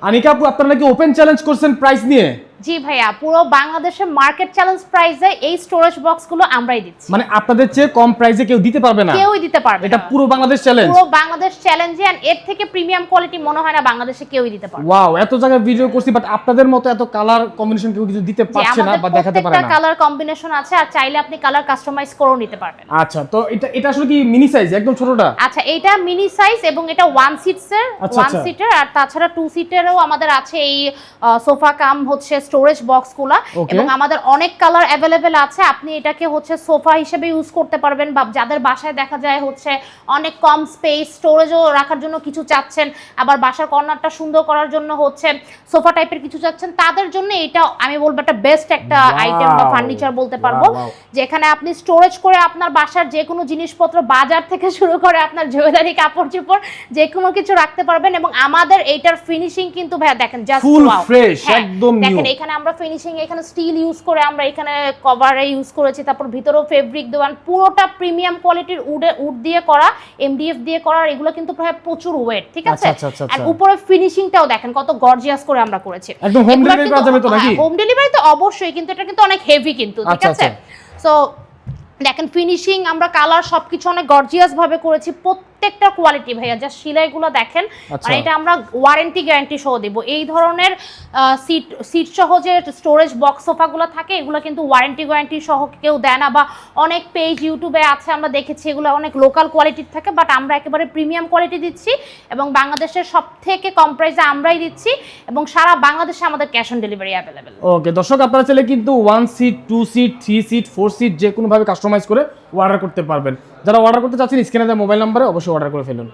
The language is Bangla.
আনিকা আপু, আপনারা নাকি ওপেন চ্যালেঞ্জ করছেন প্রাইস নিয়ে? জি ভাইয়া, পুরো বাংলাদেশের মার্কেট চ্যালেঞ্জ প্রাইসে এই স্টোরেজ বক্সগুলো আমরাই দিচ্ছি। মানে আপনাদের চেয়ে কম প্রাইসে কেউ দিতে পারবে না? কেউই দিতে পারবে না। এটা পুরো বাংলাদেশ চ্যালেঞ্জ? পুরো বাংলাদেশ চ্যালেঞ্জে, এন্ড এর থেকে প্রিমিয়াম কোয়ালিটি মনে হয় না বাংলাদেশে কেউই দিতে পারবে। ওয়াও, এত জায়গায় ভিডিও করছি বাট আপনাদের মতো এত কালার কম্বিনেশন কেউ কিছু দিতে পারছে না বা দেখাতে পারে না। প্রত্যেকটা কালার কম্বিনেশন আছে, আর চাইলে আপনি কালার কাস্টমাইজ করেও নিতে পারবেন। আচ্ছা, তো এটা আসলে কি মিনি সাইজ, একদম ছোটটা? আচ্ছা, এটা মিনি সাইজ এবং এটা ওয়ান সিটসের, ওয়ান সিটার, আর তাছাড়া টু সিটারও আমাদের আছে এই সোফা কাম হচ্ছে স্টোরেজ বক্সগুলো। এবং আমাদের অনেক কালার অ্যাভেলেবেল আছে। আপনি এটাকে হচ্ছে সোফা হিসেবে ইউজ করতে পারবেন, বা যাদের বাসায় দেখা যায় হচ্ছে অনেক কম স্পেস, স্টোরেজও রাখার জন্য কিছু চাচ্ছেন, আবার বাসার কর্নারটা সুন্দর করার জন্য হচ্ছে সোফা টাইপের কিছু চাচ্ছেন, তাদের জন্য এটা আমি বলবো একটা বেস্ট একটা আইটেম বা ফার্নিচার বলতে পারবো, যেখানে আপনি স্টোরেজ করে আপনার বাসার যে কোনো জিনিসপত্র, বাজার থেকে শুরু করে আপনার জুয়েলারি, কাপড় চোপড়, যে কোনো কিছু রাখতে পারবেন। এবং আমাদের এইটার ফিনিশিং কিন্তু ভাইয়া দেখেন জাস্ট ফুল ফ্রেশ, একদম নিউ। দেখেন এখানে আমরা ফিনিশিং, এখানে স্টিল ইউজ করে আমরা এখানে কভারে ইউজ করেছি, তারপর ভিতরেও ফেব্রিক দেওয়ান, পুরোটা প্রিমিয়াম কোয়ালিটির উড দিয়ে করা, এমডিএফ দিয়ে করা। এগুলো কিন্তু প্রায় প্রচুর ওয়েট, ঠিক আছে? আর উপরে ফিনিশিংটাও দেখেন কত গর্জিয়াস করে আমরা করেছি। একদম হোম ডেলিভারি করা যাবে তো নাকি? হোম ডেলিভারি তো অবশ্যই, কিন্তু এটা কিন্তু অনেক হেভি কিন্তু, ঠিক আছে? সো দেখেন ফিনিশিং, আমরা কালার সবকিছু অনেক গর্জিয়াস ভাবে করেছি। প্রত্যেকটা কোয়ালিটি ভাইয়া, যা সেলাইগুলো দেখেন, মানে এটা আমরা ওয়ারেন্টি গ্যারান্টি সহ দেব। এই ধরনের সিট সহ যে স্টোরেজ বক্স সোফাগুলো থাকে, এগুলো কিন্তু ওয়ারেন্টি গ্যারান্টি সহ কেউ দেয় না, বা অনেক পেজ ইউটিউবে আছে আমরা দেখেছি এগুলো অনেক লোকাল কোয়ালিটির থাকে, বাট আমরা একেবারে প্রিমিয়াম কোয়ালিটি দিচ্ছি, এবং বাংলাদেশের সব থেকে কম প্রাইসে আমরাই দিচ্ছি, এবং সারা বাংলাদেশে আমাদের ক্যাশ অন ডেলিভারি অ্যাভেলেবেল। ওকে দর্শক, আপনারা চাইলে কিন্তু 1 সিট, 2 সিট, 3 সিট, 4 সিট যে কোনো ভাবে কাস্টমাইজ করে অর্ডার করতে পারবেন। যারা অর্ডার করতে চাচ্ছেন স্ক্রিনে দেওয়া মোবাইল নম্বরে অবশ্যই অর্ডার করে ফেলুন।